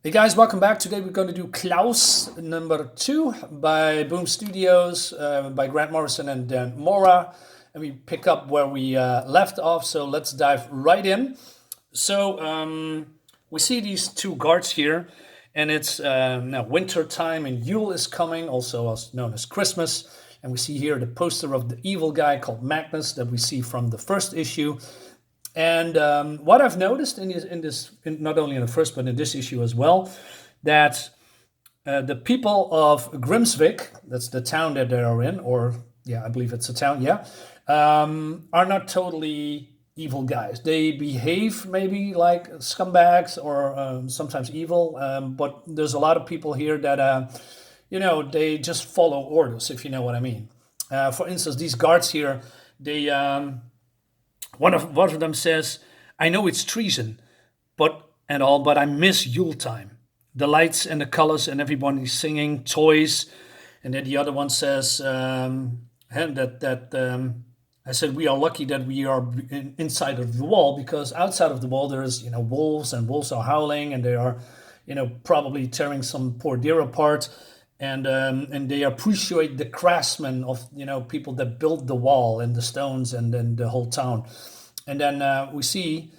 Hey guys, welcome back. Today we're going to do Klaus number 2 by Boom Studios by Grant Morrison and Dan Mora. And we pick up where we left off, so let's dive right in. So we see these two guards here, and it's now winter time and Yule is coming, also known as Christmas. And we see here the poster of the evil guy called Magnus that we see from the first issue. And what I've noticed not only in the first, but in this issue as well, that the people of Grimsvig, that's the town that they are in, or yeah, I believe it's a town, yeah, are not totally evil guys. They behave maybe like scumbags or sometimes evil, but there's a lot of people here that, they just follow orders, if you know what I mean. For instance, these guards here, they... One of them says, "I know it's treason, but I miss Yule time, the lights and the colors and everybody singing, toys." And then the other one says, I said, "We are lucky that we are inside of the wall, because outside of the wall there is wolves, and wolves are howling, and they are probably tearing some poor deer apart." And they appreciate the craftsmen of people that built the wall and the stones and then the whole town. And then we see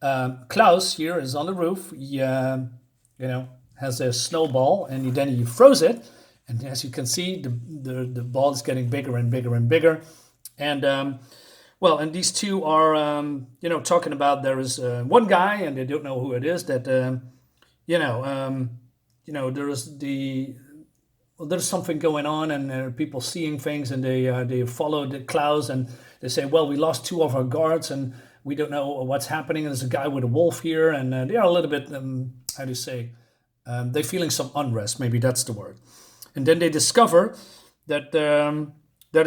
Klaus here is on the roof. He has a snowball, and then he throws it. And as you can see, the ball is getting bigger and bigger and bigger. And and these two are talking about, there is one guy, and they don't know who it is, that there is there's something going on, and there are people seeing things, and they follow the Klaus, and they say, "Well, we lost two of our guards, and we don't know what's happening. And there's a guy with a wolf here," and they are a little bit, how do you say, they're feeling some unrest. Maybe that's the word. And then they discover that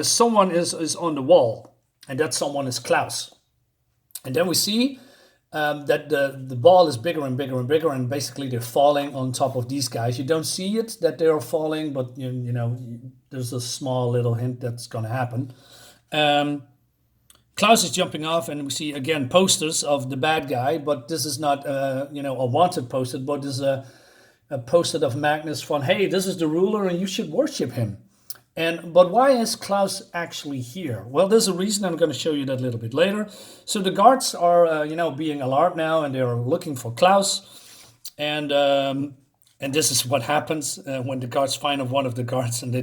someone is on the wall, and that someone is Klaus. And then we see that the ball is bigger and bigger and bigger, and basically they're falling on top of these guys. You don't see it that they are falling, but there's a small little hint that's going to happen. Klaus is jumping off, and we see again posters of the bad guy, but this is not a wanted poster, but this is a poster of Magnus from, "Hey, this is the ruler, and you should worship him." But why is Klaus actually here? Well, there's a reason. I'm going to show you that a little bit later. So the guards are, being alarmed now, and they're looking for Klaus. And this is what happens when the guards find one of the guards, and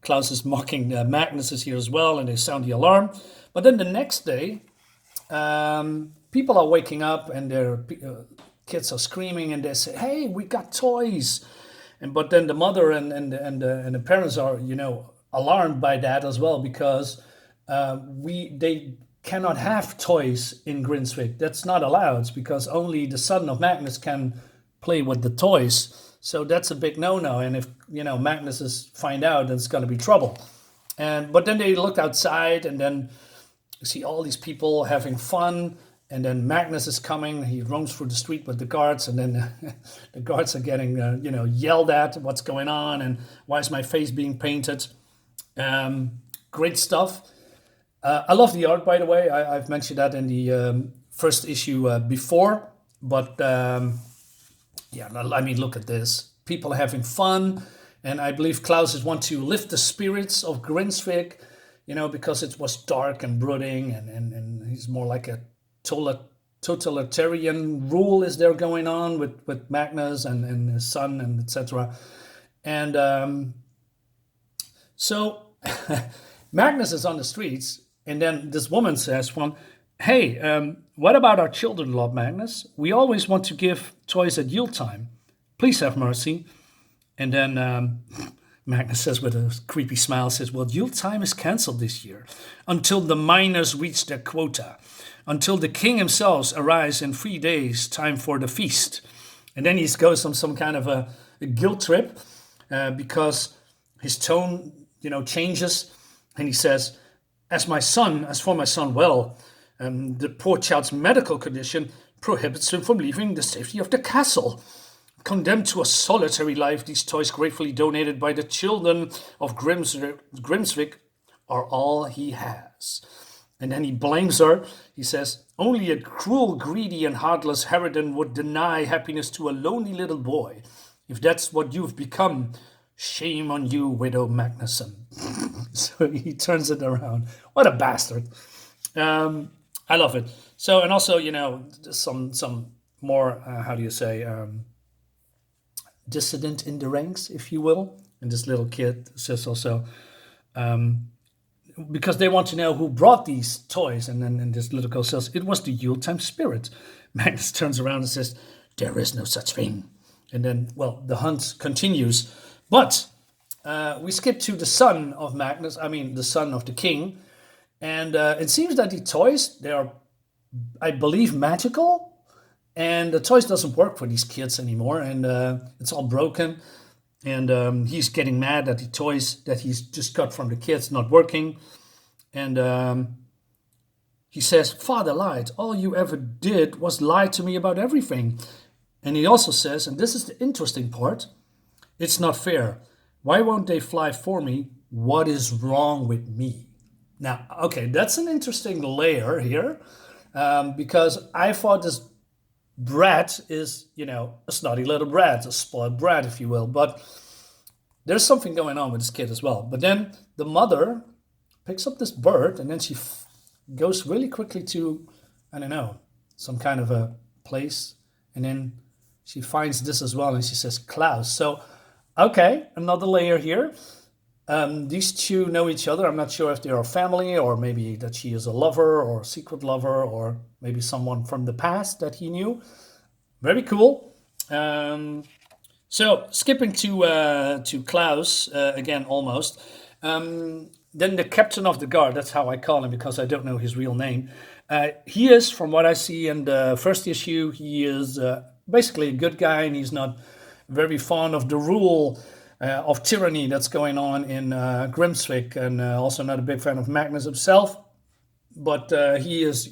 Klaus is mocking Magnus is here as well, and they sound the alarm. But then the next day, people are waking up, and their kids are screaming, and they say, "Hey, we got toys." But then the mother and the parents are alarmed by that as well, because they cannot have toys in Grimsvig. That's not allowed, because only the son of Magnus can play with the toys. So that's a big no-no. And if Magnus find out, then it's going to be trouble. But then they look outside, and then you see all these people having fun. And then Magnus is coming. He roams through the street with the guards, and then the guards are getting, yelled at. What's going on? And why is my face being painted? Great stuff. I love the art, by the way. I've mentioned that in the first issue before. But look at this. People are having fun, and I believe Klaus want to lift the spirits of Grimsvig, because it was dark and brooding, and he's more like a totalitarian rule is there going on with Magnus and his son, and etc. And so Magnus is on the streets, and then this woman says, "Hey, what about our children, Lord Magnus? We always want to give toys at Yule time. Please have mercy." And then Magnus says, with a creepy smile, says, "Well, Yule time is cancelled this year until the miners reach their quota. Until the king himself arrives in 3 days, time for the feast." And then he goes on some kind of a guilt trip, because his tone, changes. And he says, as for my son, well, the poor child's medical condition prohibits him from leaving the safety of the castle. Condemned to a solitary life, these toys gratefully donated by the children of Grimsvig are all he has. And then he blames her. He says, only a cruel, greedy, and heartless harridan would deny happiness to a lonely little boy. If that's what you've become, shame on you, widow Magnuson. So he turns it around. What a bastard. I love it. So, and also, some more, how do you say, dissident in the ranks, if you will. And this little kid says also, because they want to know who brought these toys. And then this little girl says, it was the Yuletime spirit. Magnus turns around and says, there is no such thing. And then, well, the hunt continues. But we skip to the son of Magnus, the son of the king. And it seems that the toys, they are, I believe, magical. And the toys doesn't work for these kids anymore. And it's all broken. And he's getting mad that the toys that he's just got from the kids not working. And he says, Father lied. All you ever did was lie to me about everything. And he also says, and this is the interesting part, it's not fair. Why won't they fly for me? What is wrong with me? Now, okay, that's an interesting layer here. Because I thought this brat is, a snotty little brat, a spoiled brat, if you will. But there's something going on with this kid as well. But then the mother picks up this bird and then she goes really quickly to, I don't know, some kind of a place. And then she finds this as well and she says, Klaus. So, okay, another layer here. These two know each other. I'm not sure if they are family or maybe that she is a lover or a secret lover or maybe someone from the past that he knew. Very cool. So skipping to Klaus again, almost. Then the captain of the guard. That's how I call him because I don't know his real name. He is, from what I see in the first issue, he is basically a good guy and he's not very fond of the rule of tyranny that's going on in Grimsvig, and also not a big fan of Magnus himself. But he is,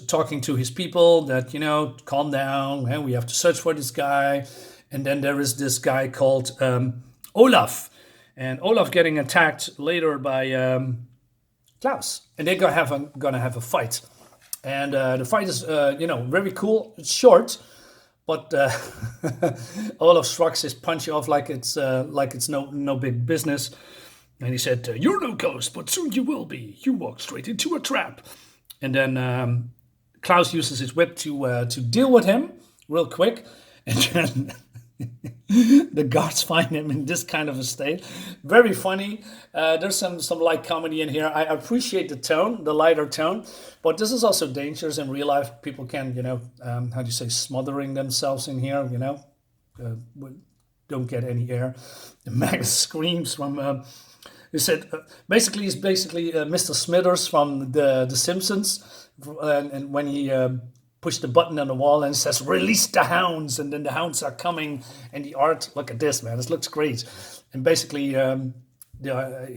talking to his people that, calm down, and we have to search for this guy. And then there is this guy called Olaf. And Olaf getting attacked later by Klaus. And they're gonna have a fight. And the fight is, very cool. It's short. But Olaf shrugs his punch off like it's no big business. And he said, you're no ghost, but soon you will be. You walk straight into a trap. And then Klaus uses his whip to deal with him real quick. And then the guards find him in this kind of a state. Very funny. There's some light comedy in here. I appreciate the tone, the lighter tone. But this is also dangerous in real life. People can, how do you say, smothering themselves in here, don't get any air. And Magnus screams from... he said, he's basically Mr. Smithers from the Simpsons. And when he pushed the button on the wall and says, release the hounds. And then the hounds are coming. And the art, look at this, man. This looks great. And basically,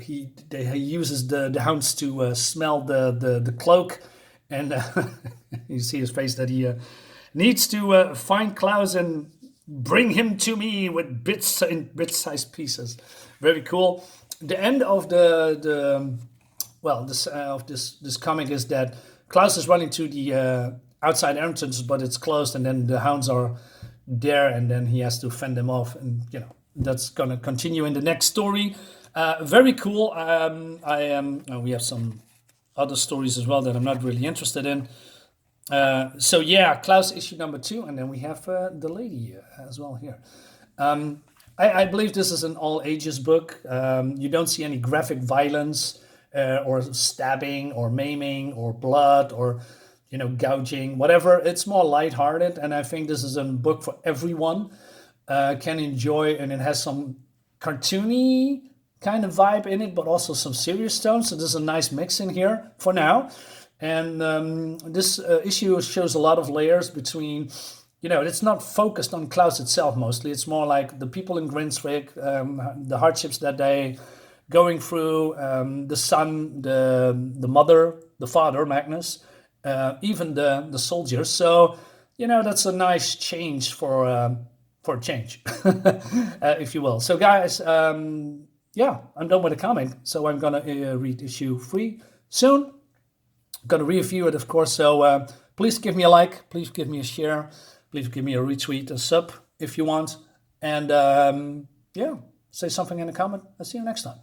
he uses the hounds to smell the cloak. And you see his face that he needs to find Klaus and bring him to me with bit-sized pieces. Very cool. The end of this comic is that Klaus is running to the outside entrance, but it's closed, and then the hounds are there, and then he has to fend them off, and that's gonna continue in the next story. Very cool. We have some other stories as well that I'm not really interested in. So yeah, Klaus issue number 2, and then we have the lady as well here. I believe this is an all ages book. You don't see any graphic violence or stabbing or maiming or blood or gouging, whatever. It's more lighthearted, and I think this is a book for everyone can enjoy, and it has some cartoony kind of vibe in it, but also some serious tone. So there's a nice mix in here for now. And this issue shows a lot of layers between, it's not focused on Klaus itself mostly. It's more like the people in Grimsvig, the hardships that they going through, the son, the mother, the father, Magnus, even the soldiers. So, that's a nice change for a change, if you will. So guys, I'm done with the comic. So I'm going to read issue 3 soon. Going to review it, of course. So please give me a like, please give me a share, please give me a retweet, a sub if you want, and yeah, say something in the comment. I'll see you next time.